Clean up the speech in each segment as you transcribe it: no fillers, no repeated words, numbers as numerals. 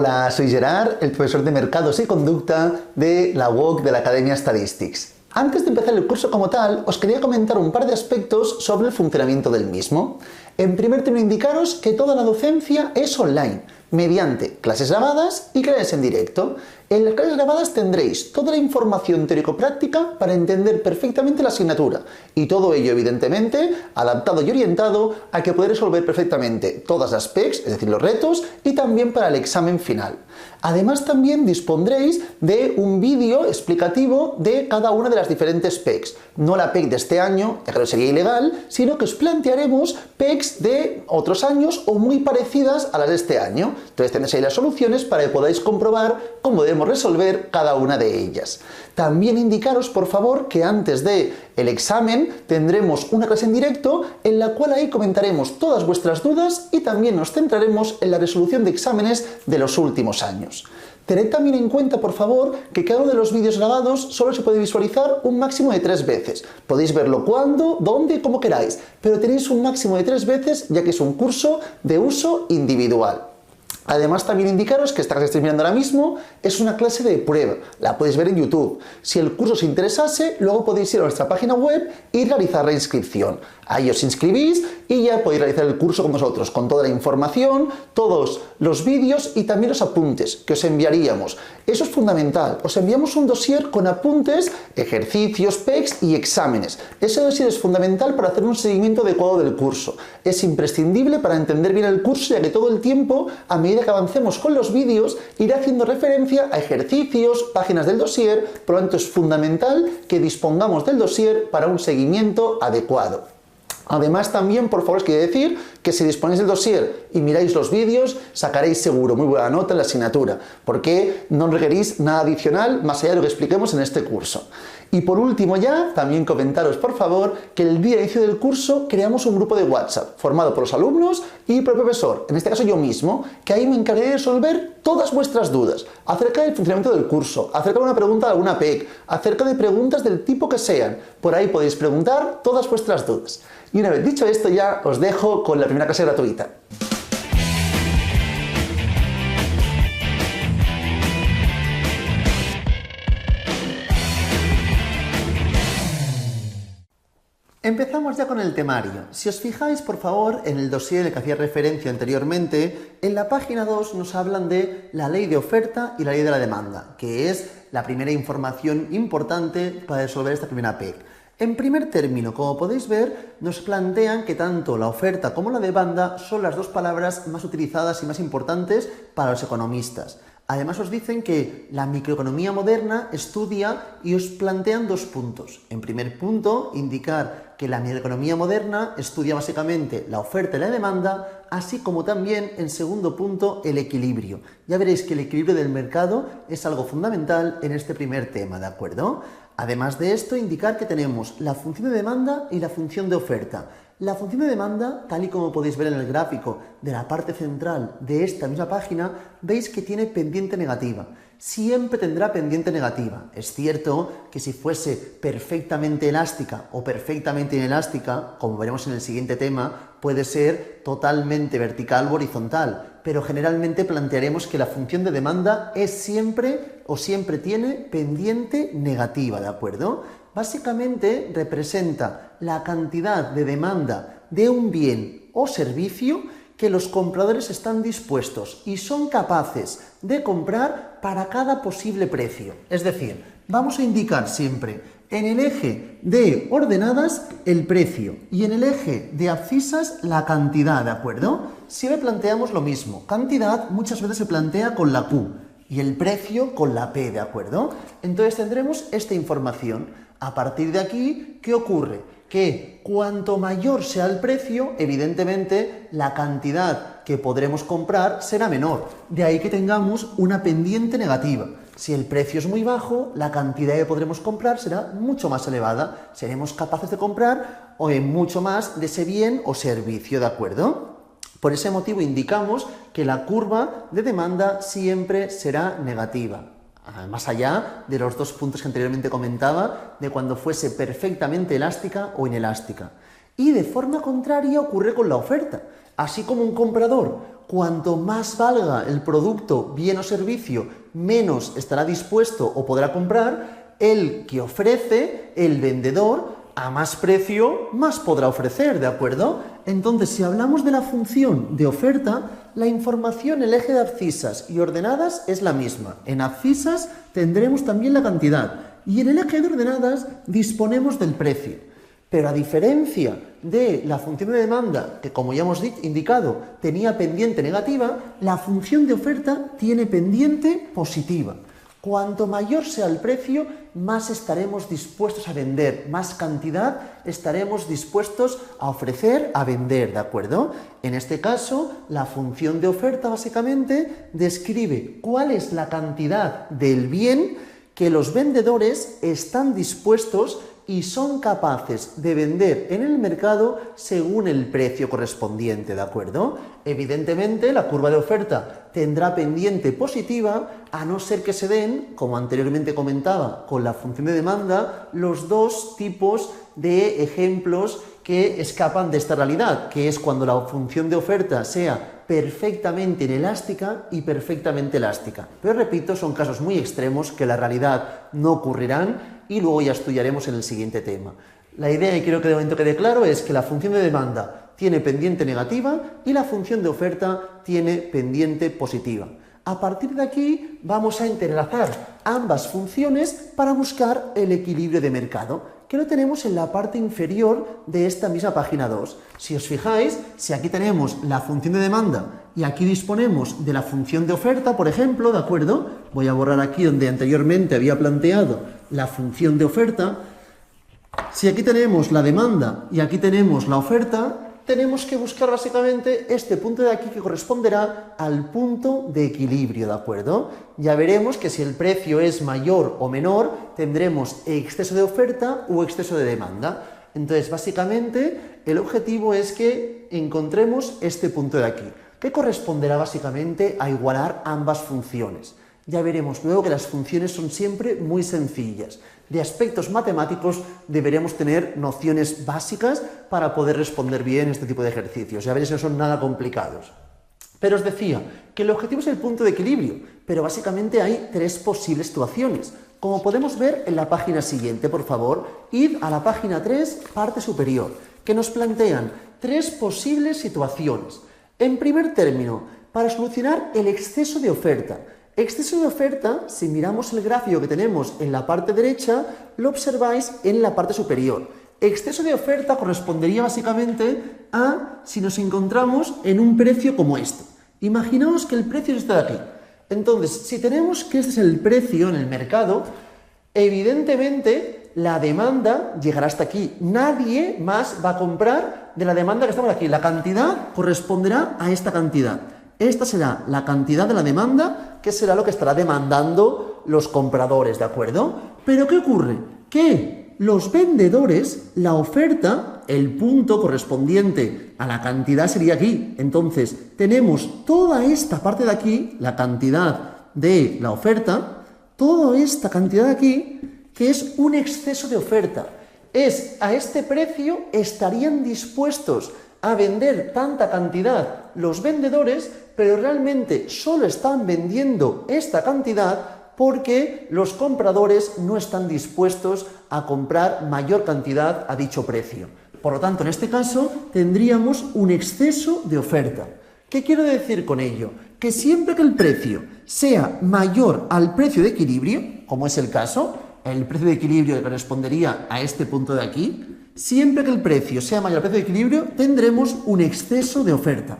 Hola, soy Gerard, el profesor de Mercados y Conducta de la UOC de la Academia Statistics. Antes de empezar el curso como tal, os quería comentar un par de aspectos sobre el funcionamiento del mismo. En primer término, indicaros que toda la docencia es online, mediante clases grabadas y clases en directo. En las clases grabadas tendréis toda la información teórico-práctica para entender perfectamente la asignatura y todo ello, evidentemente, adaptado y orientado a que podáis resolver perfectamente todas las PECs, es decir, los retos, y también para el examen final. Además, también dispondréis de un vídeo explicativo de cada una de las diferentes PECs. No la PEC de este año, ya que sería ilegal, sino que os plantearemos PECs de otros años o muy parecidas a las de este año. Entonces tendréis ahí las soluciones para que podáis comprobar cómo debemos resolver cada una de ellas. También indicaros, por favor, que antes del examen tendremos una clase en directo en la cual ahí comentaremos todas vuestras dudas y también nos centraremos en la resolución de exámenes de los últimos años. Tened también en cuenta, por favor, que cada uno de los vídeos grabados solo se puede visualizar un máximo de 3 veces. Podéis verlo cuando, dónde y como queráis, pero tenéis un máximo de 3 veces ya que es un curso de uso individual. Además, también indicaros que esta clase que estáis mirando ahora mismo es una clase de prueba, la podéis ver en YouTube. Si el curso os interesase, luego podéis ir a nuestra página web y realizar la inscripción. Ahí os inscribís y ya podéis realizar el curso con nosotros, con toda la información, todos los vídeos y también los apuntes que os enviaríamos. Eso es fundamental, os enviamos un dossier con apuntes, ejercicios, PECs y exámenes. Ese dossier es fundamental para hacer un seguimiento adecuado del curso. Es imprescindible para entender bien el curso, ya que todo el tiempo, a medida que avancemos con los vídeos, iré haciendo referencia a ejercicios, páginas del dossier, por lo tanto es fundamental que dispongamos del dossier para un seguimiento adecuado. Además, también, por favor, os quiero decir que si disponéis del dossier y miráis los vídeos, sacaréis seguro muy buena nota en la asignatura, porque no requerís nada adicional más allá de lo que expliquemos en este curso. Y por último ya, también comentaros, por favor, que el día de inicio del curso creamos un grupo de WhatsApp formado por los alumnos y por el profesor, en este caso yo mismo, que ahí me encargaré de resolver todas vuestras dudas acerca del funcionamiento del curso, acerca de una pregunta de alguna PEC, acerca de preguntas del tipo que sean. Por ahí podéis preguntar todas vuestras dudas. Y una vez dicho esto ya os dejo con la primera clase gratuita. Empezamos ya con el temario. Si os fijáis, por favor, en el dossier al que hacía referencia anteriormente, en la página 2 nos hablan de la ley de oferta y la ley de la demanda, que es la primera información importante para resolver esta primera PEC. En primer término, como podéis ver, nos plantean que tanto la oferta como la demanda son las dos palabras más utilizadas y más importantes para los economistas. Además os dicen que la microeconomía moderna estudia y os plantean dos puntos. En primer punto, indicar que la microeconomía moderna estudia básicamente la oferta y la demanda, así como también, en segundo punto, el equilibrio. Ya veréis que el equilibrio del mercado es algo fundamental en este primer tema, ¿de acuerdo? Además de esto, indicar que tenemos la función de demanda y la función de oferta. La función de demanda, tal y como podéis ver en el gráfico de la parte central de esta misma página, veis que tiene pendiente negativa. Siempre tendrá pendiente negativa. Es cierto que si fuese perfectamente elástica o perfectamente inelástica, como veremos en el siguiente tema, puede ser totalmente vertical o horizontal, pero generalmente plantearemos que la función de demanda es siempre o siempre tiene pendiente negativa, ¿de acuerdo? Básicamente representa la cantidad de demanda de un bien o servicio que los compradores están dispuestos y son capaces de comprar para cada posible precio. Es decir, vamos a indicar siempre en el eje de ordenadas el precio y en el eje de abscisas la cantidad, ¿de acuerdo? Siempre planteamos lo mismo. Cantidad muchas veces se plantea con la Q y el precio con la P, ¿de acuerdo? Entonces tendremos esta información. A partir de aquí, ¿qué ocurre? Que cuanto mayor sea el precio, evidentemente la cantidad que podremos comprar será menor. De ahí que tengamos una pendiente negativa. Si el precio es muy bajo, la cantidad que podremos comprar será mucho más elevada. Seremos capaces de comprar mucho más de ese bien o servicio, ¿de acuerdo? Por ese motivo indicamos que la curva de demanda siempre será negativa. Más allá de los dos puntos que anteriormente comentaba, de cuando fuese perfectamente elástica o inelástica. Y de forma contraria ocurre con la oferta. Así como un comprador cuanto más valga el producto, bien o servicio, menos estará dispuesto o podrá comprar. El que ofrece, el vendedor, a más precio, más podrá ofrecer, ¿de acuerdo? Entonces, si hablamos de la función de oferta, la información en el eje de abscisas y ordenadas es la misma. En abscisas tendremos también la cantidad y en el eje de ordenadas disponemos del precio. Pero a diferencia de la función de demanda, que como ya hemos indicado, tenía pendiente negativa, la función de oferta tiene pendiente positiva. Cuanto mayor sea el precio, más estaremos dispuestos a vender, más cantidad estaremos dispuestos a ofrecer, a vender, ¿de acuerdo? En este caso, la función de oferta básicamente describe cuál es la cantidad del bien que los vendedores están dispuestos y son capaces de vender en el mercado según el precio correspondiente, ¿de acuerdo? Evidentemente, la curva de oferta tendrá pendiente positiva, a no ser que se den, como anteriormente comentaba, con la función de demanda, los dos tipos de ejemplos que escapan de esta realidad, que es cuando la función de oferta sea perfectamente inelástica y perfectamente elástica. Pero repito, son casos muy extremos que en la realidad no ocurrirán y luego ya estudiaremos en el siguiente tema. La idea, y creo que de momento quede claro, es que la función de demanda tiene pendiente negativa y la función de oferta tiene pendiente positiva. A partir de aquí vamos a entrelazar ambas funciones para buscar el equilibrio de mercado, que lo tenemos en la parte inferior de esta misma página 2. Si os fijáis, si aquí tenemos la función de demanda y aquí disponemos de la función de oferta, por ejemplo, ¿de acuerdo? Voy a borrar aquí donde anteriormente había planteado la función de oferta. Si aquí tenemos la demanda y aquí tenemos la oferta, tenemos que buscar básicamente este punto de aquí que corresponderá al punto de equilibrio, ¿de acuerdo? Ya veremos que si el precio es mayor o menor, tendremos exceso de oferta o exceso de demanda. Entonces, básicamente, el objetivo es que encontremos este punto de aquí, que corresponderá básicamente a igualar ambas funciones. Ya veremos luego que las funciones son siempre muy sencillas. De aspectos matemáticos deberemos tener nociones básicas para poder responder bien este tipo de ejercicios. Ya veréis que no son nada complicados. Pero os decía que el objetivo es el punto de equilibrio, pero básicamente hay tres posibles situaciones. Como podemos ver en la página siguiente, por favor, id a la página 3, parte superior, que nos plantean tres posibles situaciones. En primer término, para solucionar el exceso de oferta. Exceso de oferta, si miramos el gráfico que tenemos en la parte derecha, lo observáis en la parte superior. Exceso de oferta correspondería básicamente a si nos encontramos en un precio como este. Imaginaos que el precio está aquí. Entonces, si tenemos que este es el precio en el mercado, evidentemente la demanda llegará hasta aquí. Nadie más va a comprar de la demanda que estamos aquí. La cantidad corresponderá a esta cantidad. Esta será la cantidad de la demanda, que será lo que estará demandando los compradores, ¿de acuerdo? Pero ¿qué ocurre? Que los vendedores, la oferta, el punto correspondiente a la cantidad sería aquí. Entonces, tenemos toda esta parte de aquí, la cantidad de la oferta, toda esta cantidad de aquí, que es un exceso de oferta. A este precio estarían dispuestos a vender tanta cantidad los vendedores, pero realmente solo están vendiendo esta cantidad porque los compradores no están dispuestos a comprar mayor cantidad a dicho precio. Por lo tanto, en este caso tendríamos un exceso de oferta. ¿Qué quiero decir con ello? Que siempre que el precio sea mayor al precio de equilibrio, como es el caso, el precio de equilibrio correspondería a este punto de aquí, siempre que el precio sea mayor al precio de equilibrio, tendremos un exceso de oferta.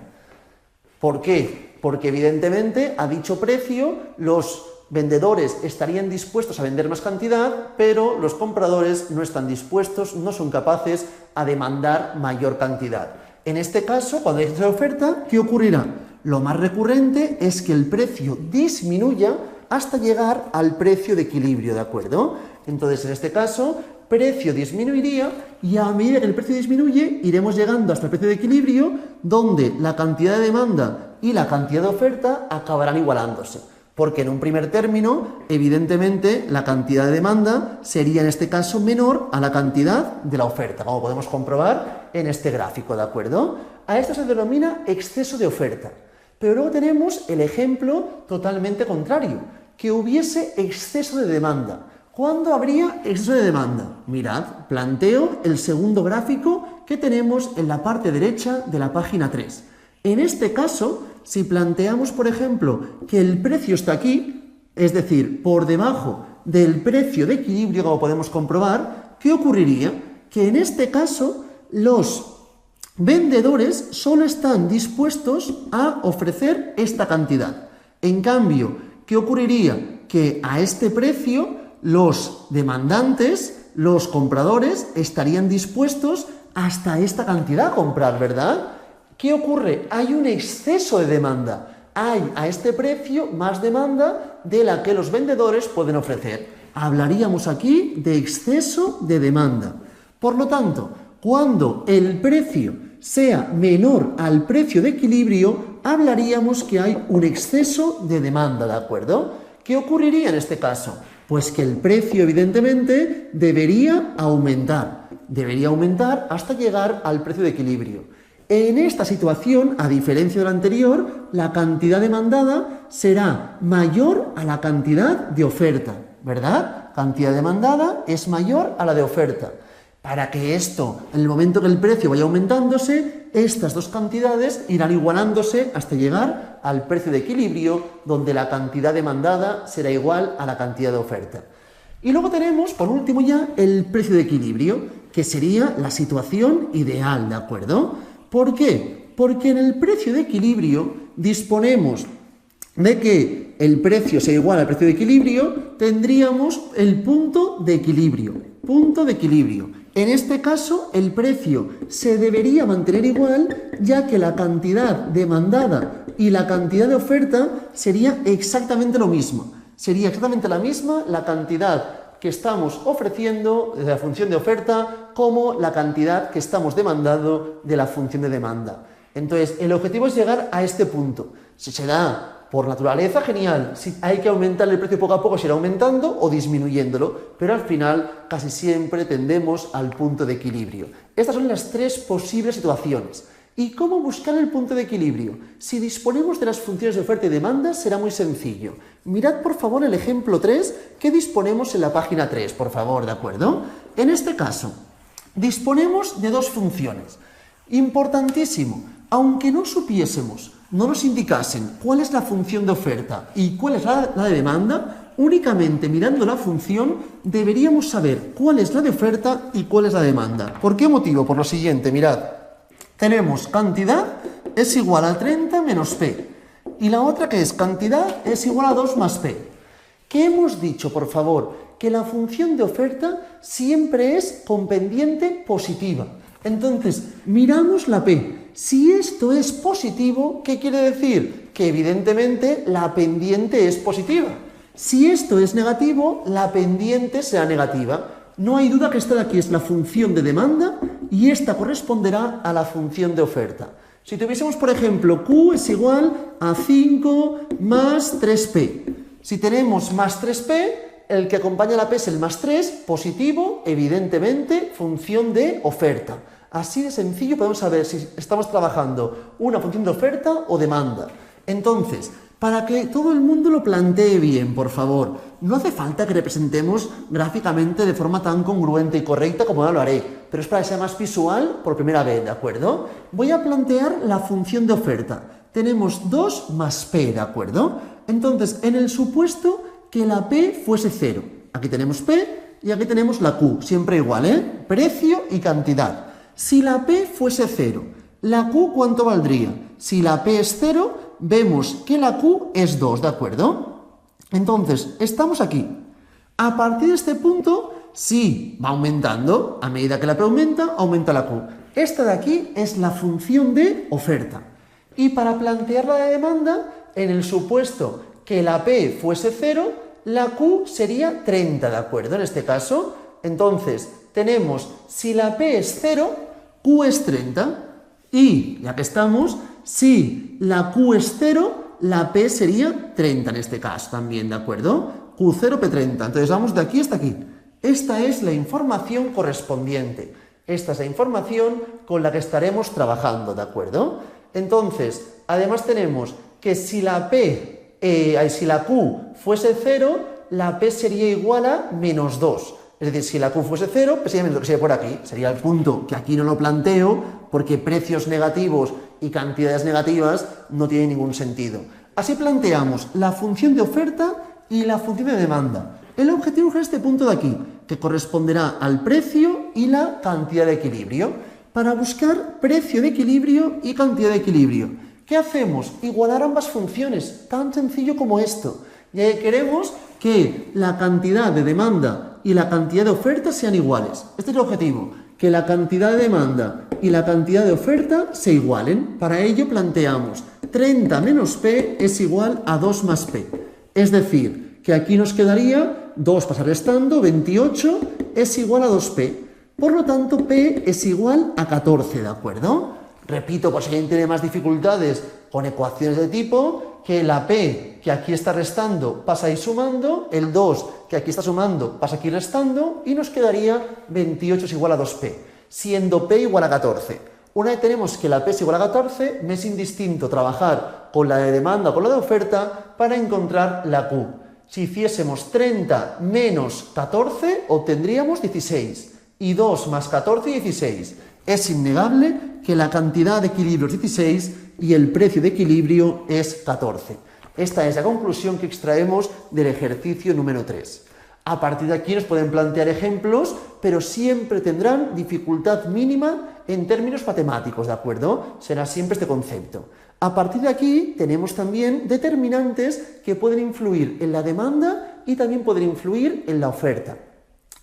¿Por qué? Porque evidentemente a dicho precio los vendedores estarían dispuestos a vender más cantidad, pero los compradores no están dispuestos, no son capaces a demandar mayor cantidad. En este caso, cuando hay exceso de oferta, ¿qué ocurrirá? Lo más recurrente es que el precio disminuya hasta llegar al precio de equilibrio, ¿de acuerdo? Entonces, en este caso, precio disminuiría y a medida que el precio disminuye, iremos llegando hasta el precio de equilibrio, donde la cantidad de demanda y la cantidad de oferta acabarán igualándose. Porque en un primer término, evidentemente, la cantidad de demanda sería en este caso menor a la cantidad de la oferta, como podemos comprobar en este gráfico, ¿de acuerdo? A esto se denomina exceso de oferta. Pero luego tenemos el ejemplo totalmente contrario, que hubiese exceso de demanda. ¿Cuándo habría exceso de demanda? Mirad, planteo el segundo gráfico que tenemos en la parte derecha de la página 3. En este caso, si planteamos, por ejemplo, que el precio está aquí, es decir, por debajo del precio de equilibrio, como podemos comprobar, ¿qué ocurriría? Que en este caso los vendedores solo están dispuestos a ofrecer esta cantidad. En cambio, ¿qué ocurriría? Que a este precio los demandantes, los compradores, estarían dispuestos hasta esta cantidad a comprar, ¿verdad? ¿Qué ocurre? Hay un exceso de demanda. Hay a este precio más demanda de la que los vendedores pueden ofrecer. Hablaríamos aquí de exceso de demanda. Por lo tanto, cuando el precio sea menor al precio de equilibrio, hablaríamos que hay un exceso de demanda, ¿de acuerdo? ¿Qué ocurriría en este caso? Pues que el precio, evidentemente, debería aumentar hasta llegar al precio de equilibrio. En esta situación, a diferencia de la anterior, la cantidad demandada será mayor a la cantidad de oferta, ¿verdad? Cantidad demandada es mayor a la de oferta. Para que esto, en el momento que el precio vaya aumentándose, estas dos cantidades irán igualándose hasta llegar al precio de equilibrio, donde la cantidad demandada será igual a la cantidad de oferta. Y luego tenemos, por último ya, el precio de equilibrio, que sería la situación ideal, ¿de acuerdo? ¿Por qué? Porque en el precio de equilibrio disponemos de que el precio sea igual al precio de equilibrio, tendríamos el punto de equilibrio. Punto de equilibrio. En este caso, el precio se debería mantener igual, ya que la cantidad demandada y la cantidad de oferta sería exactamente lo mismo. Sería exactamente la misma la cantidad que estamos ofreciendo de la función de oferta como la cantidad que estamos demandando de la función de demanda. Entonces, el objetivo es llegar a este punto. Si se da por naturaleza, genial. Si hay que aumentar el precio poco a poco, se irá aumentando o disminuyéndolo, pero al final casi siempre tendemos al punto de equilibrio. Estas son las tres posibles situaciones. ¿Y cómo buscar el punto de equilibrio? Si disponemos de las funciones de oferta y demanda, será muy sencillo. Mirad, por favor, el ejemplo 3 que disponemos en la página 3, por favor, ¿de acuerdo? En este caso, disponemos de dos funciones. Importantísimo, aunque no supiésemos, no nos indicasen cuál es la función de oferta y cuál es la de demanda, únicamente mirando la función deberíamos saber cuál es la de oferta y cuál es la demanda. ¿Por qué motivo? Por lo siguiente, mirad. Tenemos cantidad es igual a 30 menos P. Y la otra que es cantidad es igual a 2 más P. ¿Qué hemos dicho, por favor? Que la función de oferta siempre es con pendiente positiva. Entonces, miramos la P. Si esto es positivo, ¿qué quiere decir? Que evidentemente la pendiente es positiva. Si esto es negativo, la pendiente será negativa. No hay duda que esta de aquí es la función de demanda y esta corresponderá a la función de oferta. Si tuviésemos, por ejemplo, Q es igual a 5 más 3P. Si tenemos más 3P, el que acompaña a la P es el más 3, positivo, evidentemente, función de oferta. Así de sencillo podemos saber si estamos trabajando una función de oferta o demanda. Entonces, para que todo el mundo lo plantee bien, por favor, no hace falta que representemos gráficamente de forma tan congruente y correcta como ahora lo haré, pero es para que sea más visual por primera vez, ¿de acuerdo? Voy a plantear la función de oferta. Tenemos 2 más P, ¿de acuerdo? Entonces, en el supuesto que la P fuese 0, aquí tenemos P y aquí tenemos la Q, siempre igual, ¿eh? Precio y cantidad. Si la P fuese 0, ¿la Q cuánto valdría? Si la P es 0, vemos que la Q es 2, ¿de acuerdo? Entonces, estamos aquí. A partir de este punto, sí, va aumentando. A medida que la P aumenta, aumenta la Q. Esta de aquí es la función de oferta. Y para plantear la de demanda, en el supuesto que la P fuese 0, la Q sería 30, ¿de acuerdo? En este caso, entonces, tenemos, si la P es 0, Q es 30. Y, ya que estamos, si la Q es 0, la P sería 30 en este caso también, ¿de acuerdo? Q0, P30. Entonces vamos de aquí hasta aquí. Esta es la información correspondiente. Esta es la información con la que estaremos trabajando, ¿de acuerdo? Entonces, además tenemos que si la Q fuese 0, la P sería igual a menos 2. Es decir, si la Q fuese 0, P sería menos 2, que sería por aquí. Sería el punto que aquí no lo planteo, porque precios negativos y cantidades negativas no tienen ningún sentido. Así planteamos la función de oferta y la función de demanda. El objetivo es este punto de aquí, que corresponderá al precio y la cantidad de equilibrio. Para buscar precio de equilibrio y cantidad de equilibrio, ¿qué hacemos? Igualar ambas funciones, tan sencillo como esto. Ya que queremos que la cantidad de demanda y la cantidad de oferta sean iguales. Este es el objetivo, que la cantidad de demanda y la cantidad de oferta se igualen. Para ello planteamos 30 menos P es igual a 2 más P. Es decir, que aquí nos quedaría 2 pasa restando, 28 es igual a 2P. Por lo tanto, P es igual a 14, ¿de acuerdo? Repito, por si alguien tiene más dificultades con ecuaciones de tipo, que la P que aquí está restando pasa a ir sumando, el 2 que aquí está sumando pasa aquí restando y nos quedaría 28 es igual a 2P, siendo P igual a 14. Una vez tenemos que la P es igual a 14, me es indistinto trabajar con la de demanda o con la de oferta para encontrar la Q. Si hiciésemos 30 menos 14, obtendríamos 16. Y 2 más 14, 16. Es innegable que la cantidad de equilibrio es 16 y el precio de equilibrio es 14. Esta es la conclusión que extraemos del ejercicio número 3. A partir de aquí nos pueden plantear ejemplos, pero siempre tendrán dificultad mínima en términos matemáticos, ¿de acuerdo? Será siempre este concepto. A partir de aquí tenemos también determinantes que pueden influir en la demanda y también pueden influir en la oferta.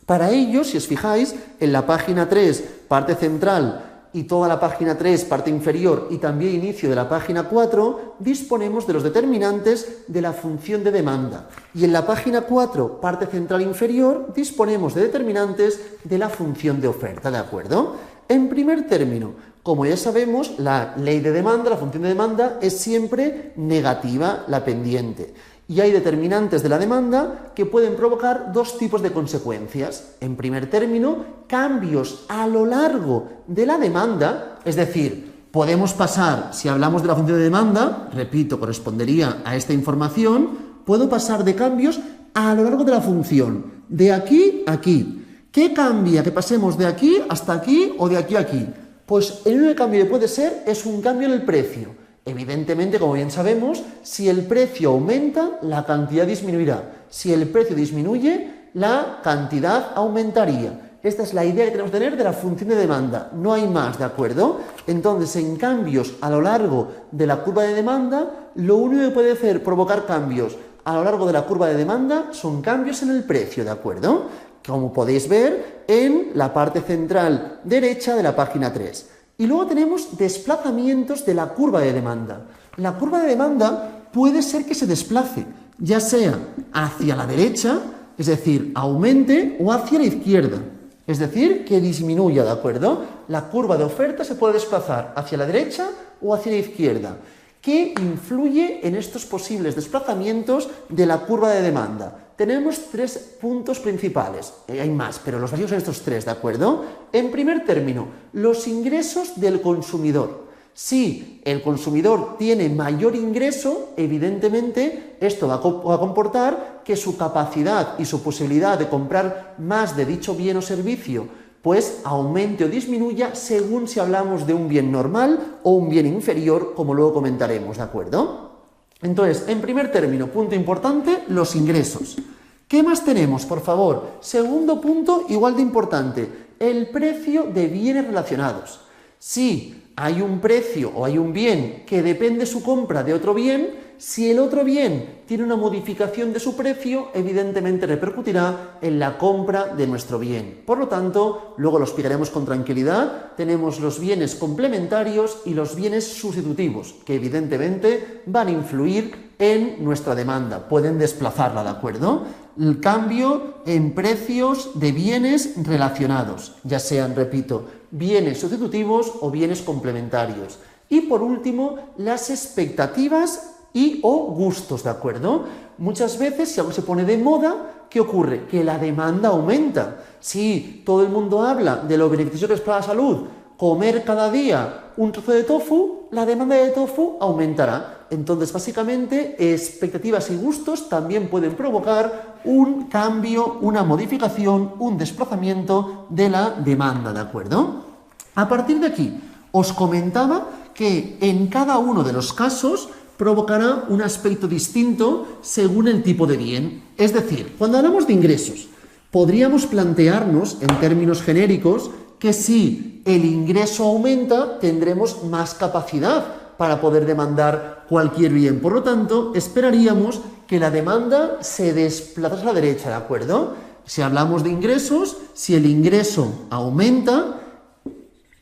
Para ello, si os fijáis, en la página 3, parte central, y toda la página 3, parte inferior, y también inicio de la página 4, disponemos de los determinantes de la función de demanda. Y en la página 4, parte central inferior, disponemos de determinantes de la función de oferta, ¿de acuerdo? En primer término, como ya sabemos, la ley de demanda, la función de demanda, es siempre negativa, la pendiente. Y hay determinantes de la demanda que pueden provocar dos tipos de consecuencias. En primer término, cambios a lo largo de la demanda, es decir, podemos pasar, si hablamos de la función de demanda, repito, correspondería a esta información, puedo pasar de cambios a lo largo de la función, de aquí a aquí. ¿Qué cambia que pasemos de aquí hasta aquí o de aquí a aquí? Pues el único cambio que puede ser es un cambio en el precio. Evidentemente, como bien sabemos, si el precio aumenta, la cantidad disminuirá. Si el precio disminuye, la cantidad aumentaría. Esta es la idea que tenemos que tener de la función de demanda. No hay más, ¿de acuerdo? Entonces, en cambios a lo largo de la curva de demanda, lo único que puede hacer provocar cambios a lo largo de la curva de demanda son cambios en el precio, ¿de acuerdo? Como podéis ver en la parte central derecha de la página 3. Y luego tenemos desplazamientos de la curva de demanda. La curva de demanda puede ser que se desplace, ya sea hacia la derecha, es decir, aumente, o hacia la izquierda, es decir, que disminuya, ¿de acuerdo? La curva de oferta se puede desplazar hacia la derecha o hacia la izquierda. ¿Qué influye en estos posibles desplazamientos de la curva de demanda? Tenemos tres puntos principales, hay más, pero los básicos son estos tres, ¿de acuerdo? En primer término, los ingresos del consumidor. Si el consumidor tiene mayor ingreso, evidentemente esto va a comportar que su capacidad y su posibilidad de comprar más de dicho bien o servicio pues aumente o disminuya según si hablamos de un bien normal o un bien inferior, como luego comentaremos, ¿de acuerdo? Entonces, en primer término, punto importante, los ingresos. ¿Qué más tenemos, por favor? Segundo punto, igual de importante, el precio de bienes relacionados. Si hay un precio o hay un bien que depende su compra de otro bien, si el otro bien tiene una modificación de su precio, evidentemente repercutirá en la compra de nuestro bien. Por lo tanto, luego lo explicaremos con tranquilidad, tenemos los bienes complementarios y los bienes sustitutivos, que evidentemente van a influir en nuestra demanda, pueden desplazarla, ¿de acuerdo? El cambio en precios de bienes relacionados, ya sean, repito, bienes sustitutivos o bienes complementarios. Y por último, las expectativas y o gustos, ¿de acuerdo? Muchas veces, si algo se pone de moda, ¿qué ocurre? Que la demanda aumenta. Si todo el mundo habla de lo beneficioso que es para la salud, comer cada día un trozo de tofu, la demanda de tofu aumentará. Entonces, básicamente, expectativas y gustos también pueden provocar un cambio, una modificación, un desplazamiento de la demanda, ¿de acuerdo? A partir de aquí, os comentaba que en cada uno de los casos provocará un aspecto distinto según el tipo de bien. Es decir, cuando hablamos de ingresos, podríamos plantearnos en términos genéricos que si el ingreso aumenta, tendremos más capacidad para poder demandar cualquier bien. Por lo tanto, esperaríamos que la demanda se desplazase a la derecha, ¿de acuerdo? Si hablamos de ingresos, si el ingreso aumenta,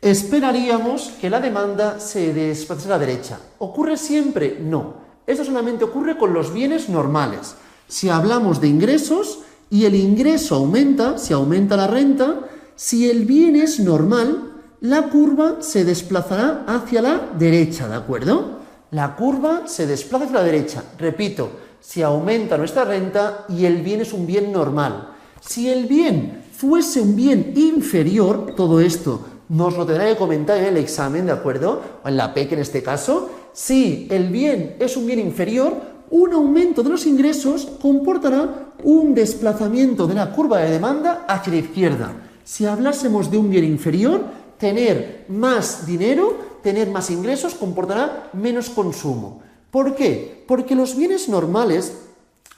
esperaríamos que la demanda se desplace a la derecha. ¿Ocurre siempre? No. Esto solamente ocurre con los bienes normales. Si hablamos de ingresos y el ingreso aumenta, si aumenta la renta, si el bien es normal, la curva se desplazará hacia la derecha, ¿de acuerdo? La curva se desplaza hacia la derecha. Repito, si aumenta nuestra renta y el bien es un bien normal. Si el bien fuese un bien inferior, todo esto nos lo tendrá que comentar en el examen, ¿de acuerdo? O en la PEC en este caso. Si el bien es un bien inferior, un aumento de los ingresos comportará un desplazamiento de la curva de demanda hacia la izquierda. Si hablásemos de un bien inferior, tener más dinero, tener más ingresos, comportará menos consumo. ¿Por qué? Porque los bienes normales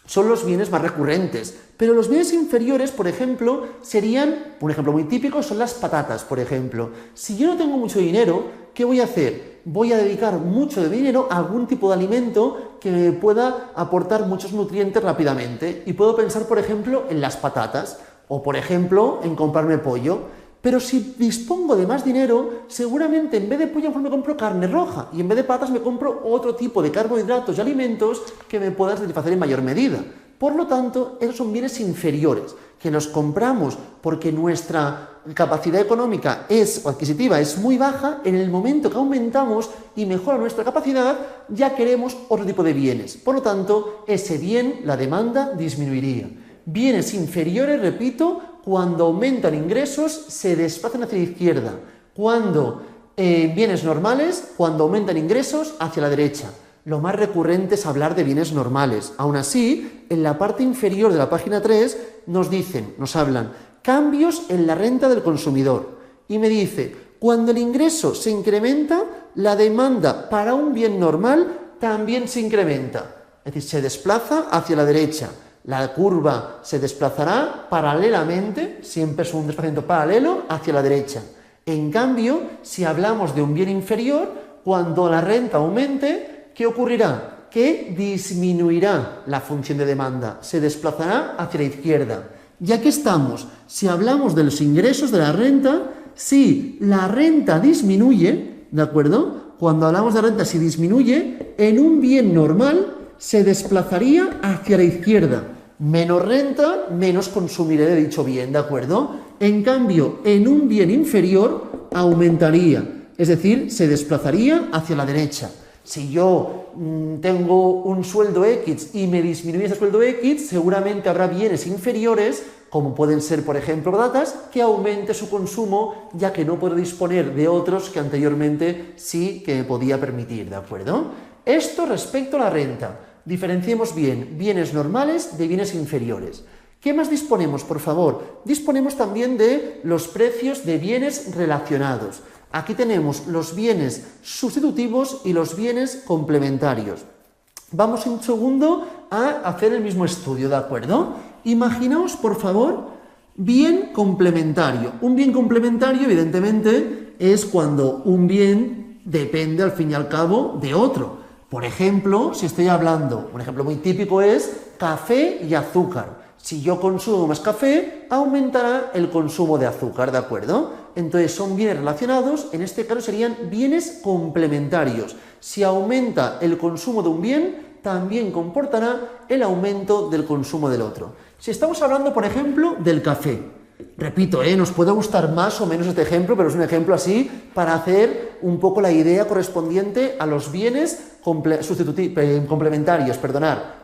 son los bienes más recurrentes, pero los bienes inferiores, por ejemplo, serían, un ejemplo muy típico son las patatas, por ejemplo. Si yo no tengo mucho dinero, ¿qué voy a hacer? Voy a dedicar mucho de dinero a algún tipo de alimento que me pueda aportar muchos nutrientes rápidamente. Y puedo pensar, por ejemplo, en las patatas, o por ejemplo, en comprarme pollo. Pero si dispongo de más dinero, seguramente en vez de pollo me compro carne roja y en vez de patas me compro otro tipo de carbohidratos y alimentos que me puedan satisfacer en mayor medida. Por lo tanto, esos son bienes inferiores, que los compramos porque nuestra capacidad económica o adquisitiva es muy baja. En el momento que aumentamos y mejora nuestra capacidad, ya queremos otro tipo de bienes. Por lo tanto, ese bien, la demanda, disminuiría. Bienes inferiores, repito, cuando aumentan ingresos, se desplazan hacia la izquierda. Cuando bienes normales, cuando aumentan ingresos, hacia la derecha. Lo más recurrente es hablar de bienes normales. Aún así, en la parte inferior de la página 3 nos hablan cambios en la renta del consumidor. Y me dice, cuando el ingreso se incrementa, la demanda para un bien normal también se incrementa. Es decir, se desplaza hacia la derecha. La curva se desplazará paralelamente, siempre es un desplazamiento paralelo, hacia la derecha. En cambio, si hablamos de un bien inferior, cuando la renta aumente, ¿qué ocurrirá? Que disminuirá la función de demanda, se desplazará hacia la izquierda. Ya que estamos, si hablamos de los ingresos de la renta, si la renta disminuye, ¿de acuerdo? Cuando hablamos de renta, si disminuye, en un bien normal se desplazaría hacia la izquierda. Menos renta, menos consumiré de dicho bien, ¿de acuerdo? En cambio, en un bien inferior aumentaría, es decir, se desplazaría hacia la derecha. Si yo tengo un sueldo X y me disminuye ese sueldo X, seguramente habrá bienes inferiores, como pueden ser, por ejemplo, patatas, que aumente su consumo, ya que no puedo disponer de otros que anteriormente sí que me podía permitir, ¿de acuerdo? Esto respecto a la renta. Diferenciemos bien bienes normales de bienes inferiores. ¿Qué más disponemos, por favor? Disponemos también de los precios de bienes relacionados. Aquí tenemos los bienes sustitutivos y los bienes complementarios. Vamos un segundo a hacer el mismo estudio, ¿de acuerdo? Imaginaos, por favor, bien complementario. Un bien complementario, evidentemente, es cuando un bien depende, al fin y al cabo, de otro. Por ejemplo, si estoy hablando, un ejemplo muy típico es café y azúcar. Si yo consumo más café, aumentará el consumo de azúcar, ¿de acuerdo? Entonces son bienes relacionados, en este caso serían bienes complementarios. Si aumenta el consumo de un bien, también comportará el aumento del consumo del otro. Si estamos hablando, por ejemplo, del café, repito, nos puede gustar más o menos este ejemplo, pero es un ejemplo así para hacer un poco la idea correspondiente a los bienes complementarios,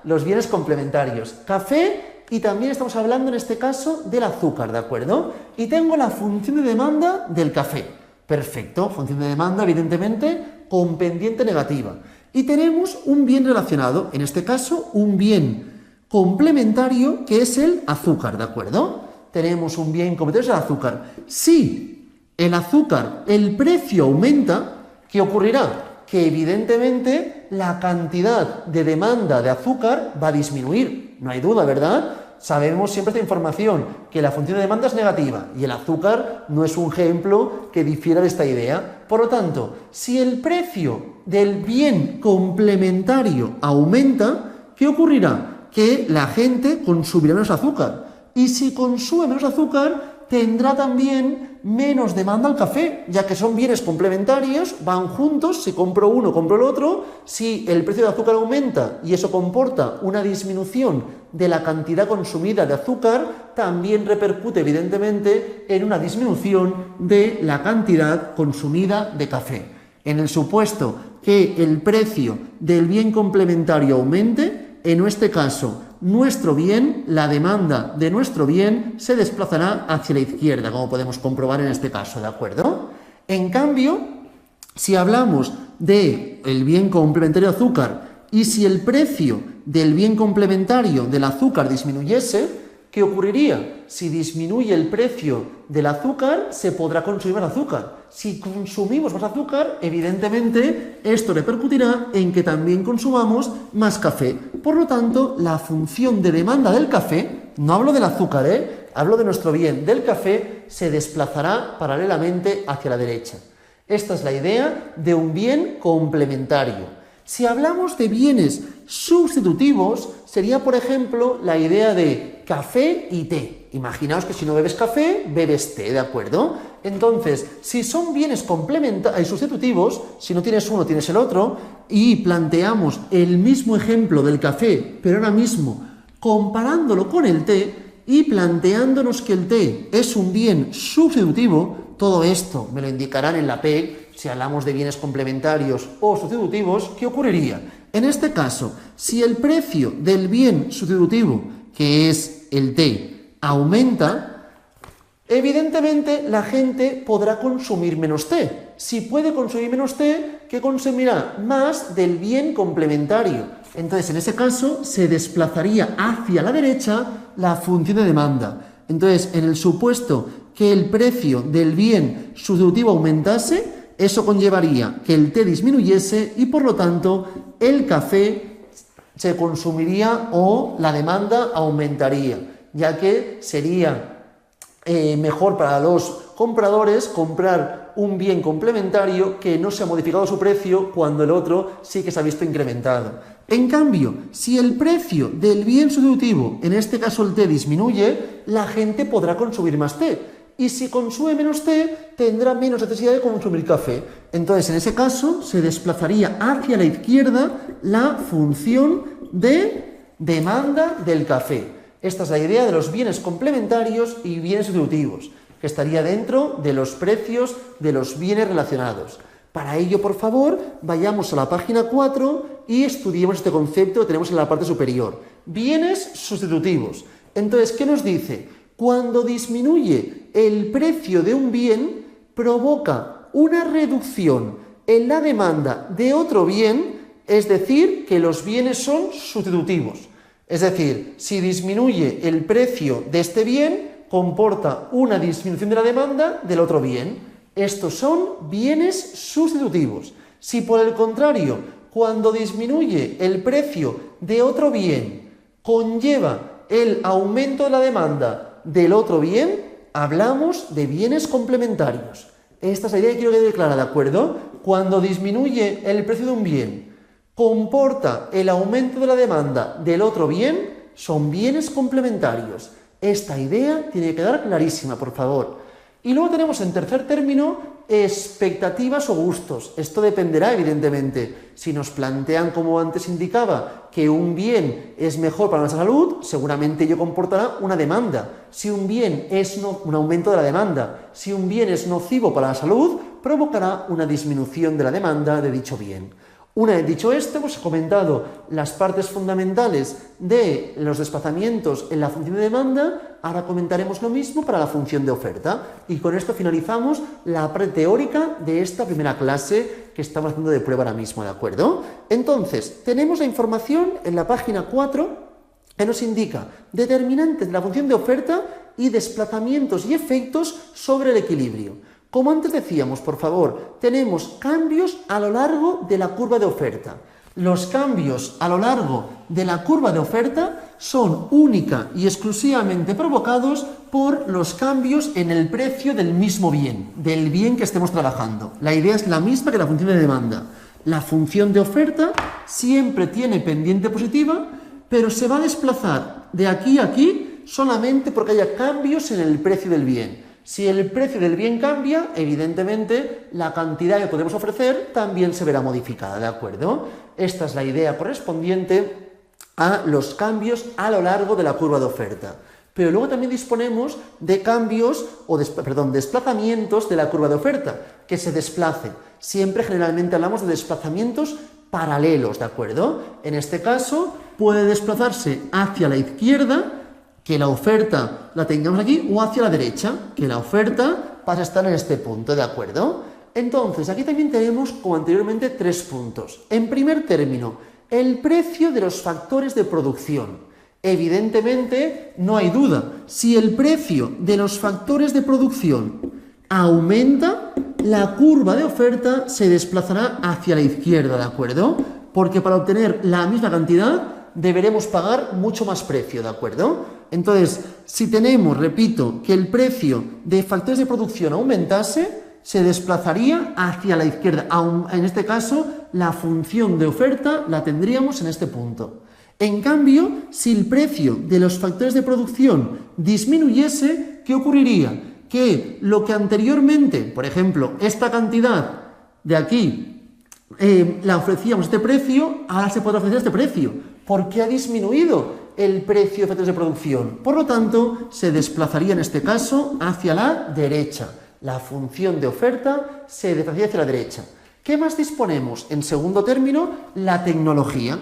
los bienes complementarios. Café, y también estamos hablando en este caso del azúcar, ¿de acuerdo? Y tengo la función de demanda del café. Perfecto, función de demanda, evidentemente, con pendiente negativa. Y tenemos un bien relacionado, en este caso un bien complementario que es el azúcar, ¿de acuerdo? Tenemos un bien complementario, es el azúcar. Si el azúcar, el precio aumenta, ¿qué ocurrirá? Que evidentemente la cantidad de demanda de azúcar va a disminuir, no hay duda, ¿verdad? Sabemos siempre esta información, que la función de demanda es negativa y el azúcar no es un ejemplo que difiera de esta idea. Por lo tanto, si el precio del bien complementario aumenta, ¿qué ocurrirá? Que la gente consumirá menos azúcar. Y si consume menos azúcar, tendrá también menos demanda al café, ya que son bienes complementarios, van juntos, si compro uno, compro el otro. Si el precio de azúcar aumenta y eso comporta una disminución de la cantidad consumida de azúcar, también repercute evidentemente en una disminución de la cantidad consumida de café. En el supuesto que el precio del bien complementario aumente, en este caso, nuestro bien, la demanda de nuestro bien, se desplazará hacia la izquierda, como podemos comprobar en este caso, ¿de acuerdo? En cambio, si hablamos del bien complementario de azúcar y si el precio del bien complementario del azúcar disminuyese, ¿qué ocurriría? Si disminuye el precio del azúcar, se podrá consumir más azúcar. Si consumimos más azúcar, evidentemente, esto repercutirá en que también consumamos más café. Por lo tanto, la función de demanda del café, no hablo del azúcar, hablo de nuestro bien, del café, se desplazará paralelamente hacia la derecha. Esta es la idea de un bien complementario. Si hablamos de bienes sustitutivos, sería, por ejemplo, la idea de café y té. Imaginaos que si no bebes café, bebes té, ¿de acuerdo? Entonces, si son bienes sustitutivos, si no tienes uno, tienes el otro, y planteamos el mismo ejemplo del café, pero ahora mismo comparándolo con el té y planteándonos que el té es un bien sustitutivo, todo esto me lo indicarán en la PEC, si hablamos de bienes complementarios o sustitutivos, ¿qué ocurriría? En este caso, si el precio del bien sustitutivo, que es el té, aumenta, evidentemente la gente podrá consumir menos té. Si puede consumir menos té, ¿qué consumirá? Más del bien complementario. Entonces, en ese caso, se desplazaría hacia la derecha la función de demanda. Entonces, en el supuesto que el precio del bien sustitutivo aumentase, eso conllevaría que el té disminuyese y, por lo tanto, el café se consumiría o la demanda aumentaría, ya que sería mejor para los compradores comprar un bien complementario que no se ha modificado su precio cuando el otro sí que se ha visto incrementado. En cambio, si el precio del bien sustitutivo, en este caso el té, disminuye, la gente podrá consumir más té. Y si consume menos té, tendrá menos necesidad de consumir café. Entonces, en ese caso, se desplazaría hacia la izquierda la función de demanda del café. Esta es la idea de los bienes complementarios y bienes sustitutivos, que estaría dentro de los precios de los bienes relacionados. Para ello, por favor, vayamos a la página 4 y estudiemos este concepto que tenemos en la parte superior. Bienes sustitutivos. Entonces, ¿qué nos dice? Cuando disminuye el precio de un bien, provoca una reducción en la demanda de otro bien, es decir, que los bienes son sustitutivos. Es decir, si disminuye el precio de este bien, comporta una disminución de la demanda del otro bien. Estos son bienes sustitutivos. Si por el contrario, cuando disminuye el precio de otro bien, conlleva el aumento de la demanda del otro bien, hablamos de bienes complementarios. Esta es la idea que quiero que quede clara, ¿de acuerdo? Cuando disminuye el precio de un bien, comporta el aumento de la demanda del otro bien, son bienes complementarios. Esta idea tiene que quedar clarísima, por favor. Y luego tenemos en tercer término expectativas o gustos. Esto dependerá, evidentemente. Si nos plantean, como antes indicaba, que un bien es mejor para nuestra salud, seguramente ello comportará una demanda. Si un bien es un aumento de la demanda, si un bien es nocivo para la salud, provocará una disminución de la demanda de dicho bien. Una vez dicho esto, hemos comentado las partes fundamentales de los desplazamientos en la función de demanda, ahora comentaremos lo mismo para la función de oferta. Y con esto finalizamos la parte teórica de esta primera clase que estamos haciendo de prueba ahora mismo, ¿de acuerdo? Entonces, tenemos la información en la página 4 que nos indica determinantes de la función de oferta y desplazamientos y efectos sobre el equilibrio. Como antes decíamos, por favor, tenemos cambios a lo largo de la curva de oferta. Los cambios a lo largo de la curva de oferta son única y exclusivamente provocados por los cambios en el precio del mismo bien, del bien que estemos trabajando. La idea es la misma que la función de demanda. La función de oferta siempre tiene pendiente positiva, pero se va a desplazar de aquí a aquí solamente porque haya cambios en el precio del bien. Si el precio del bien cambia, evidentemente la cantidad que podemos ofrecer también se verá modificada, ¿de acuerdo? Esta es la idea correspondiente a los cambios a lo largo de la curva de oferta. Pero luego también disponemos de cambios, desplazamientos de la curva de oferta, que se desplacen. Siempre generalmente hablamos de desplazamientos paralelos, ¿de acuerdo? En este caso puede desplazarse hacia la izquierda, que la oferta la tengamos aquí, o hacia la derecha, que la oferta pasa a estar en este punto, ¿de acuerdo? Entonces, aquí también tenemos, como anteriormente, 3 puntos. En primer término, el precio de los factores de producción. Evidentemente, no hay duda, si el precio de los factores de producción aumenta, la curva de oferta se desplazará hacia la izquierda, ¿de acuerdo? Porque para obtener la misma cantidad deberemos pagar mucho más precio, ¿de acuerdo? Entonces, si tenemos, repito, que el precio de factores de producción aumentase, se desplazaría hacia la izquierda. En este caso, la función de oferta la tendríamos en este punto. En cambio, si el precio de los factores de producción disminuyese, ¿qué ocurriría? Que lo que anteriormente, por ejemplo, esta cantidad de aquí, la ofrecíamos a este precio, ahora se podrá ofrecer a este precio, porque ha disminuido el precio de factores de producción. Por lo tanto, se desplazaría en este caso hacia la derecha. La función de oferta se desplazaría hacia la derecha. ¿Qué más disponemos? En segundo término, la tecnología.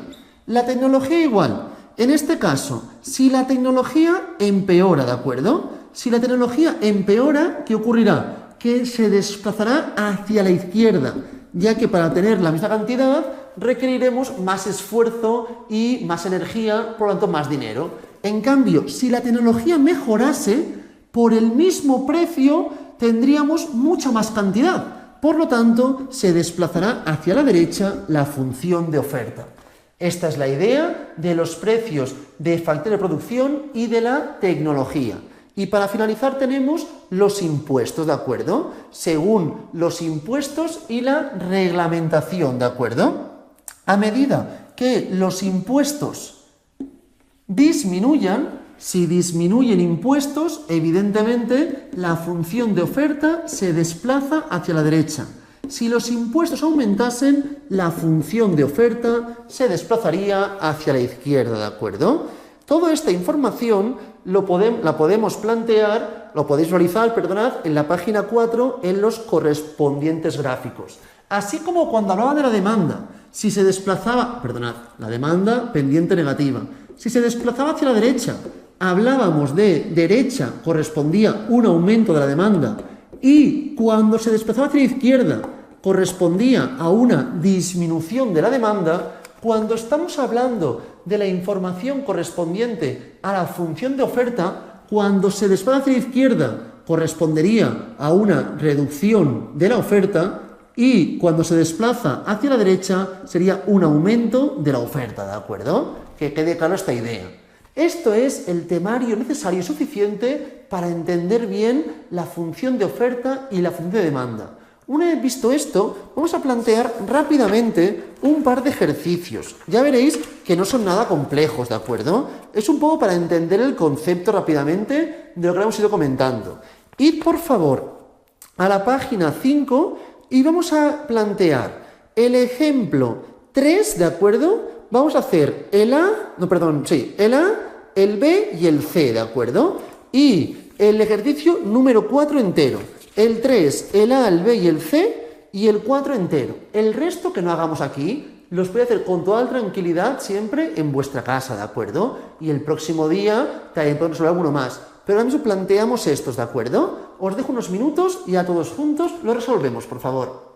La tecnología igual. En este caso, si la tecnología empeora, ¿de acuerdo? Si la tecnología empeora, ¿qué ocurrirá? Que se desplazará hacia la izquierda, ya que para tener la misma cantidad requeriremos más esfuerzo y más energía, por lo tanto más dinero. En cambio, si la tecnología mejorase, por el mismo precio tendríamos mucha más cantidad. Por lo tanto, se desplazará hacia la derecha la función de oferta. Esta es la idea de los precios de factores de producción y de la tecnología. Y para finalizar tenemos los impuestos, ¿de acuerdo? Según los impuestos y la reglamentación, ¿de acuerdo? A medida que los impuestos disminuyan, si disminuyen impuestos, evidentemente la función de oferta se desplaza hacia la derecha. Si los impuestos aumentasen, la función de oferta se desplazaría hacia la izquierda, ¿de acuerdo? Toda esta información la podemos plantear, lo podéis realizar, en la página 4 en los correspondientes gráficos. Así como cuando hablaba de la demanda, si se desplazaba, la demanda pendiente negativa, si se desplazaba hacia la derecha, hablábamos de derecha, correspondía un aumento de la demanda, y cuando se desplazaba hacia la izquierda, correspondía a una disminución de la demanda. Cuando estamos hablando de la información correspondiente a la función de oferta, cuando se desplaza hacia la izquierda, correspondería a una reducción de la oferta, y cuando se desplaza hacia la derecha sería un aumento de la oferta, ¿de acuerdo? Que quede clara esta idea. Esto es el temario necesario y suficiente para entender bien la función de oferta y la función de demanda. Una vez visto esto, vamos a plantear rápidamente un par de ejercicios. Ya veréis que no son nada complejos, ¿de acuerdo? Es un poco para entender el concepto rápidamente de lo que hemos ido comentando. Id, por favor, a la página 5 y vamos a plantear el ejemplo 3, ¿de acuerdo? Vamos a hacer el A, el B y el C, ¿de acuerdo? Y el ejercicio número 4 entero. El 3, el A, el B y el C, y el 4 entero. El resto que no hagamos aquí, los podéis hacer con toda tranquilidad siempre en vuestra casa, ¿de acuerdo? Y el próximo día también podemos resolver alguno más. Pero ahora mismo planteamos estos, ¿de acuerdo? Os dejo unos minutos y a todos juntos lo resolvemos, por favor.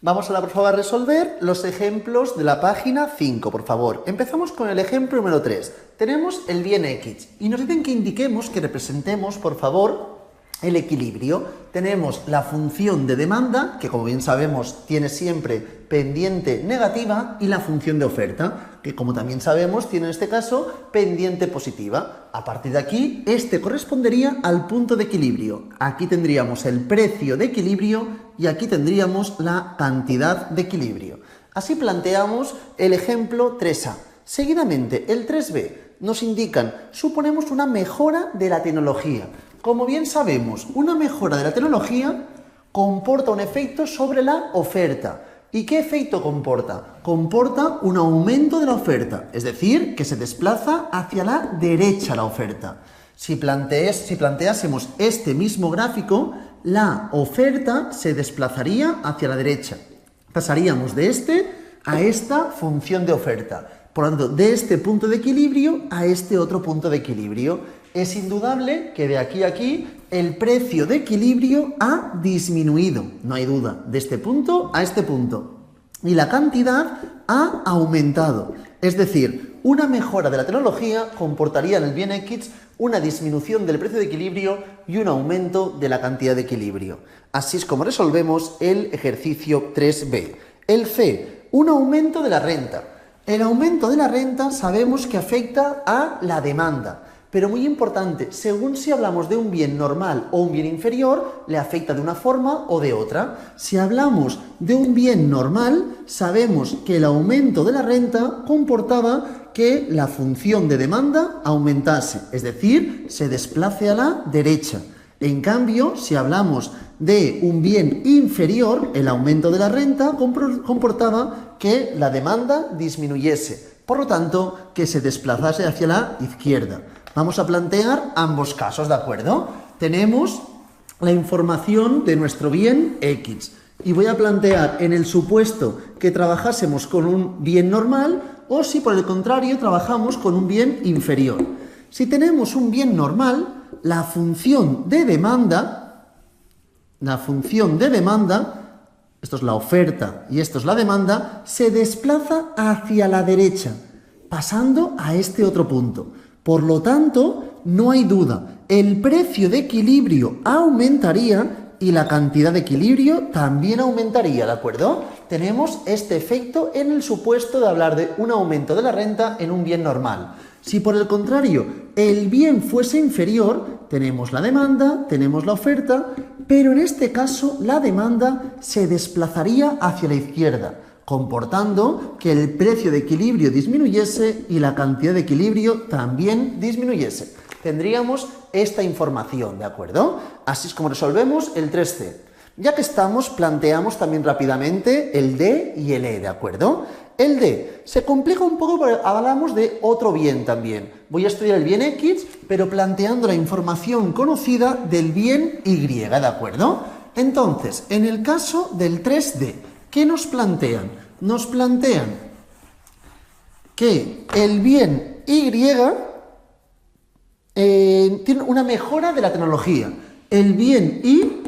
Vamos ahora, por favor, a resolver los ejemplos de la página 5, por favor. Empezamos con el ejemplo número 3. Tenemos el bien X y nos dicen que indiquemos, que representemos, por favor, el equilibrio. Tenemos la función de demanda, que como bien sabemos tiene siempre pendiente negativa, y la función de oferta, que como también sabemos tiene en este caso pendiente positiva. A partir de aquí, este correspondería al punto de equilibrio. Aquí tendríamos el precio de equilibrio y aquí tendríamos la cantidad de equilibrio. Así planteamos el ejemplo 3A. Seguidamente, el 3B nos indican, suponemos una mejora de la tecnología. Como bien sabemos, una mejora de la tecnología comporta un efecto sobre la oferta. ¿Y qué efecto comporta? Comporta un aumento de la oferta, es decir, que se desplaza hacia la derecha la oferta. Si planteásemos este mismo gráfico, la oferta se desplazaría hacia la derecha. Pasaríamos de este a esta función de oferta. Por lo tanto, de este punto de equilibrio a este otro punto de equilibrio. Es indudable que de aquí a aquí el precio de equilibrio ha disminuido, no hay duda, de este punto a este punto. Y la cantidad ha aumentado. Es decir, una mejora de la tecnología comportaría en el bien X una disminución del precio de equilibrio y un aumento de la cantidad de equilibrio. Así es como resolvemos el ejercicio 3b. El C, un aumento de la renta. El aumento de la renta sabemos que afecta a la demanda. Pero muy importante, según si hablamos de un bien normal o un bien inferior, le afecta de una forma o de otra. Si hablamos de un bien normal, sabemos que el aumento de la renta comportaba que la función de demanda aumentase, es decir, se desplace a la derecha. En cambio, si hablamos de un bien inferior, el aumento de la renta comportaba que la demanda disminuyese, por lo tanto, que se desplazase hacia la izquierda. Vamos a plantear ambos casos, ¿de acuerdo? Tenemos la información de nuestro bien X y voy a plantear en el supuesto que trabajásemos con un bien normal o si por el contrario trabajamos con un bien inferior. Si tenemos un bien normal, la función de demanda, esto es la oferta y esto es la demanda, se desplaza hacia la derecha, pasando a este otro punto. Por lo tanto, no hay duda, el precio de equilibrio aumentaría y la cantidad de equilibrio también aumentaría, ¿de acuerdo? Tenemos este efecto en el supuesto de hablar de un aumento de la renta en un bien normal. Si por el contrario el bien fuese inferior, tenemos la demanda, tenemos la oferta, pero en este caso la demanda se desplazaría hacia la izquierda, comportando que el precio de equilibrio disminuyese y la cantidad de equilibrio también disminuyese. Tendríamos esta información, ¿de acuerdo? Así es como resolvemos el 3C. Ya que estamos, planteamos también rápidamente el D y el E, ¿de acuerdo? El D se complica un poco porque hablamos de otro bien también. Voy a estudiar el bien X, pero planteando la información conocida del bien Y, ¿de acuerdo? Entonces, en el caso del 3D, ¿qué nos plantean? Nos plantean que el bien Y tiene una mejora de la tecnología. El bien Y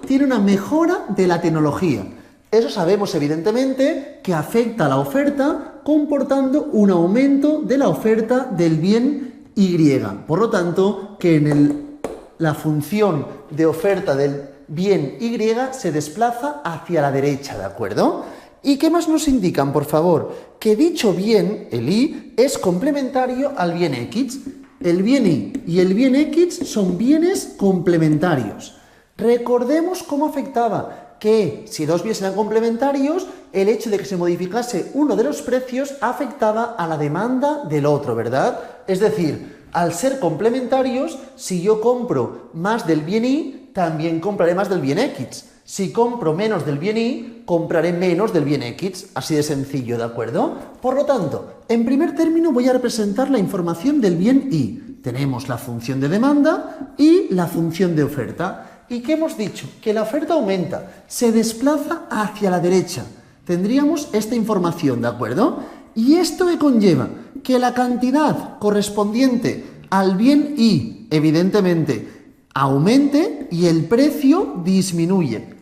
tiene una mejora de la tecnología. Eso sabemos evidentemente que afecta a la oferta comportando un aumento de la oferta del bien Y. Por lo tanto, que en la función de oferta del bien Y se desplaza hacia la derecha, ¿de acuerdo? ¿Y qué más nos indican, por favor? Que dicho bien, el Y, es complementario al bien X. El bien Y y el bien X son bienes complementarios. Recordemos cómo afectaba que si dos bienes eran complementarios, el hecho de que se modificase uno de los precios afectaba a la demanda del otro, ¿verdad? Es decir, al ser complementarios, si yo compro más del bien Y, también compraré más del bien X. Si compro menos del bien Y, compraré menos del bien X. Así de sencillo, ¿de acuerdo? Por lo tanto, en primer término voy a representar la información del bien Y. Tenemos la función de demanda y la función de oferta. ¿Y qué hemos dicho? Que la oferta aumenta, se desplaza hacia la derecha. Tendríamos esta información, ¿de acuerdo? Y esto me conlleva que la cantidad correspondiente al bien Y, evidentemente, aumente y el precio disminuye.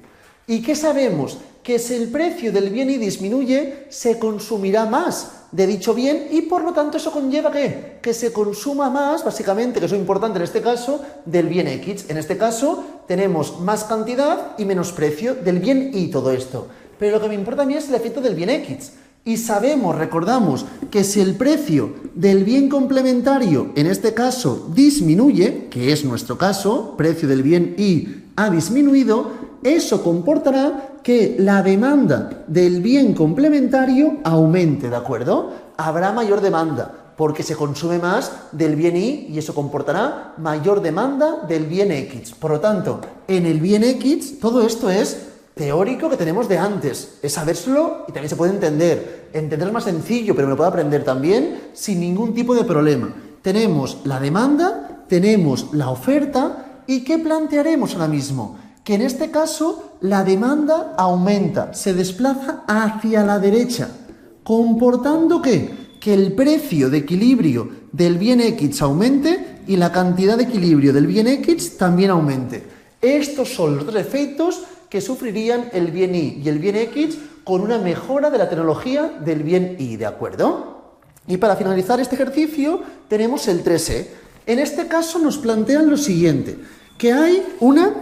¿Y qué sabemos? Que si el precio del bien Y disminuye, se consumirá más de dicho bien y por lo tanto eso conlleva ¿qué? Que se consuma más, básicamente, que es lo importante en este caso, del bien X. En este caso tenemos más cantidad y menos precio del bien Y, todo esto. Pero lo que me importa a mí es el efecto del bien X. Y sabemos, recordamos, que si el precio del bien complementario, en este caso, disminuye, que es nuestro caso, precio del bien Y ha disminuido, eso comportará que la demanda del bien complementario aumente, ¿de acuerdo? Habrá mayor demanda porque se consume más del bien Y eso comportará mayor demanda del bien X. Por lo tanto, en el bien X todo esto es teórico que tenemos de antes. Es sabérselo y también se puede entender. Entender es más sencillo, pero me lo puedo aprender también sin ningún tipo de problema. Tenemos la demanda, tenemos la oferta, ¿y qué plantearemos ahora mismo? Que en este caso la demanda aumenta, se desplaza hacia la derecha, comportando ¿qué? Que el precio de equilibrio del bien X aumente y la cantidad de equilibrio del bien X también aumente. Estos son los dos efectos que sufrirían el bien Y y el bien X con una mejora de la tecnología del bien Y, ¿de acuerdo? Y para finalizar este ejercicio tenemos el 3E. En este caso nos plantean lo siguiente, que hay una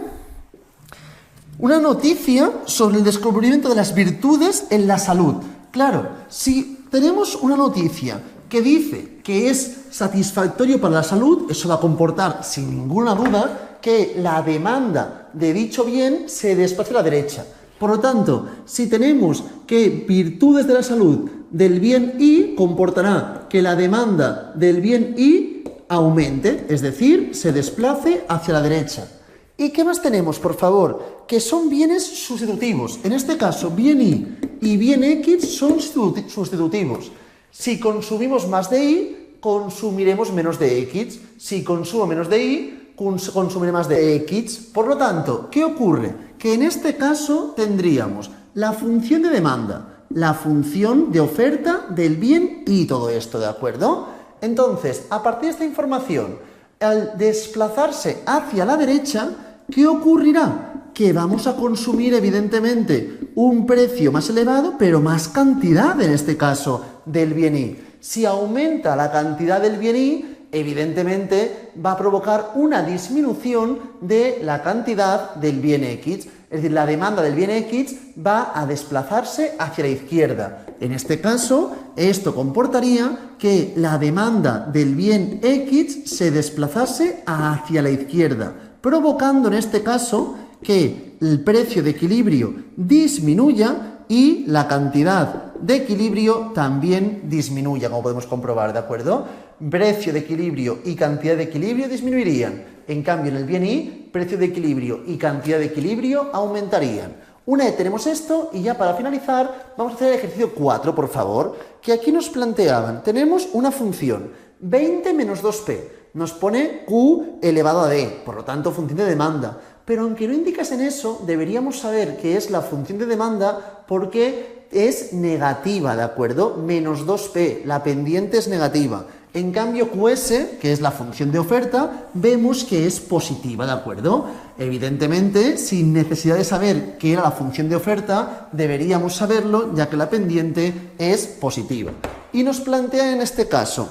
noticia sobre el descubrimiento de las virtudes en la salud. Claro, si tenemos una noticia que dice que es satisfactorio para la salud, eso va a comportar sin ninguna duda que la demanda de dicho bien se desplace a la derecha. Por lo tanto, si tenemos que virtudes de la salud del bien Y, comportará que la demanda del bien Y aumente, es decir, se desplace hacia la derecha. ¿Y qué más tenemos, por favor? Que son bienes sustitutivos. En este caso, bien Y y bien X son sustitutivos. Si consumimos más de Y, consumiremos menos de X. Si consumo menos de Y, consumiré más de X. Por lo tanto, ¿qué ocurre? Que en este caso tendríamos la función de demanda, la función de oferta del bien Y todo esto, ¿de acuerdo? Entonces, a partir de esta información, al desplazarse hacia la derecha, ¿qué ocurrirá? Que vamos a consumir, evidentemente, un precio más elevado, pero más cantidad, en este caso, del bien Y. Si aumenta la cantidad del bien Y, evidentemente va a provocar una disminución de la cantidad del bien X. Es decir, la demanda del bien X va a desplazarse hacia la izquierda. En este caso, esto comportaría que la demanda del bien X se desplazase hacia la izquierda, provocando en este caso que el precio de equilibrio disminuya y la cantidad de equilibrio también disminuya, como podemos comprobar, ¿de acuerdo? Precio de equilibrio y cantidad de equilibrio disminuirían. En cambio, en el bien Y, precio de equilibrio y cantidad de equilibrio aumentarían. Una vez tenemos esto, y ya para finalizar, vamos a hacer el ejercicio 4, por favor, que aquí nos planteaban. Tenemos una función, 20 menos 2p, nos pone q elevado a d, por lo tanto, función de demanda. Pero aunque no indicasen eso, deberíamos saber que es la función de demanda porque es negativa, ¿de acuerdo? Menos 2p, la pendiente es negativa. En cambio, QS, que es la función de oferta, vemos que es positiva, ¿de acuerdo? Evidentemente, sin necesidad de saber qué era la función de oferta, deberíamos saberlo, ya que la pendiente es positiva. Y nos plantea en este caso,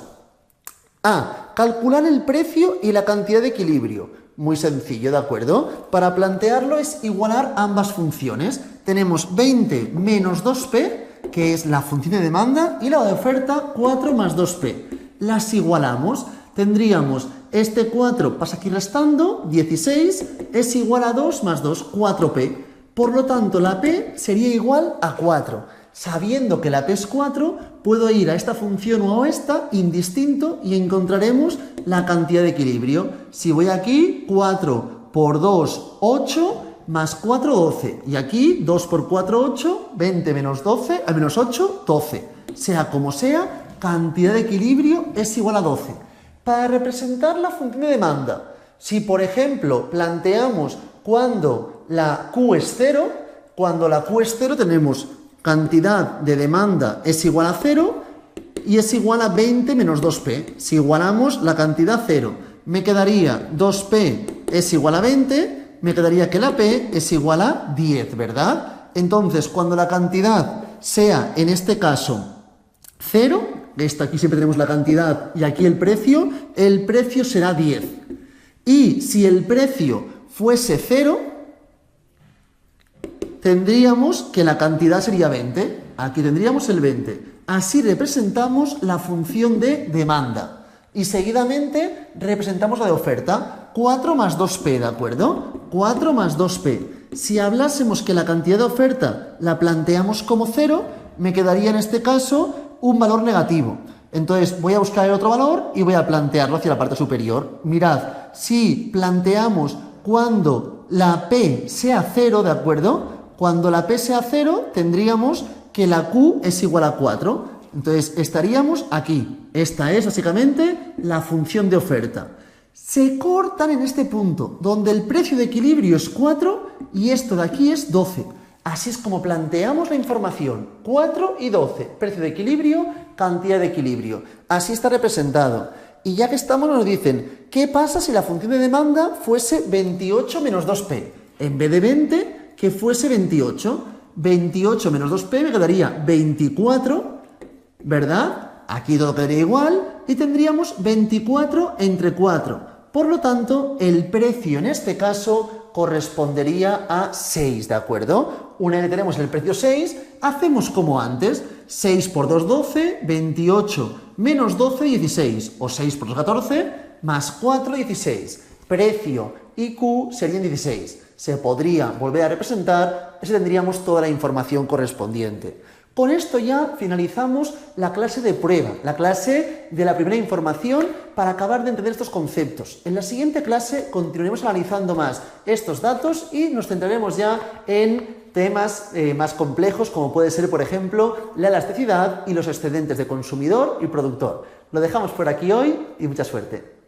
A, calcular el precio y la cantidad de equilibrio. Muy sencillo, ¿de acuerdo? Para plantearlo es igualar ambas funciones. Tenemos 20 menos 2p, que es la función de demanda, y la de oferta, 4 más 2p. Las igualamos, tendríamos este 4 pasa aquí restando, 16 es igual a 2 más 2, 4p. Por lo tanto, la p sería igual a 4. Sabiendo que la p es 4, puedo ir a esta función o a esta, indistinto, y encontraremos la cantidad de equilibrio. Si voy aquí, 4 por 2, 8, más 4, 12. Y aquí, 2 por 4, 8, 20 menos 12, a menos 8, 12. Sea como sea, cantidad de equilibrio es igual a 12. Para representar la función de demanda, si por ejemplo planteamos cuando la Q es 0, tenemos cantidad de demanda es igual a 0 y es igual a 20 menos 2p. Si igualamos la cantidad 0, me quedaría 2p es igual a 20, me quedaría que la p es igual a 10, ¿verdad? Entonces, cuando la cantidad sea, en este caso, 0, aquí siempre tenemos la cantidad y aquí el precio será 10. Y si el precio fuese 0, tendríamos que la cantidad sería 20. Aquí tendríamos el 20. Así representamos la función de demanda. Y seguidamente representamos la de oferta. 4 más 2p, ¿de acuerdo? 4 más 2p. Si hablásemos que la cantidad de oferta la planteamos como 0, me quedaría en este caso un valor negativo. Entonces voy a buscar el otro valor y voy a plantearlo hacia la parte superior. Mirad, si planteamos cuando la P sea 0, ¿de acuerdo? Cuando la P sea 0, tendríamos que la Q es igual a 4. Entonces, estaríamos aquí. Esta es, básicamente, la función de oferta. Se cortan en este punto, donde el precio de equilibrio es 4 y esto de aquí es 12. Así es como planteamos la información. 4 y 12. Precio de equilibrio, cantidad de equilibrio. Así está representado. Y ya que estamos, nos dicen, ¿qué pasa si la función de demanda fuese 28 menos 2P? En vez de 20, que fuese 28. 28 menos 2P me quedaría 24, ¿verdad? Aquí todo quedaría igual y tendríamos 24 entre 4. Por lo tanto, el precio en este caso correspondería a 6, ¿de acuerdo? Una vez que tenemos el precio 6, hacemos como antes. 6 por 2, 12, 28 menos 12, 16. O 6 por 2, 14, más 4, 16. Precio y Q serían 16. Se podría volver a representar y tendríamos toda la información correspondiente. Con esto ya finalizamos la clase de prueba, la clase de la primera información para acabar de entender estos conceptos. En la siguiente clase continuaremos analizando más estos datos y nos centraremos ya en temas más complejos como puede ser, por ejemplo, la elasticidad y los excedentes de consumidor y productor. Lo dejamos por aquí hoy y mucha suerte.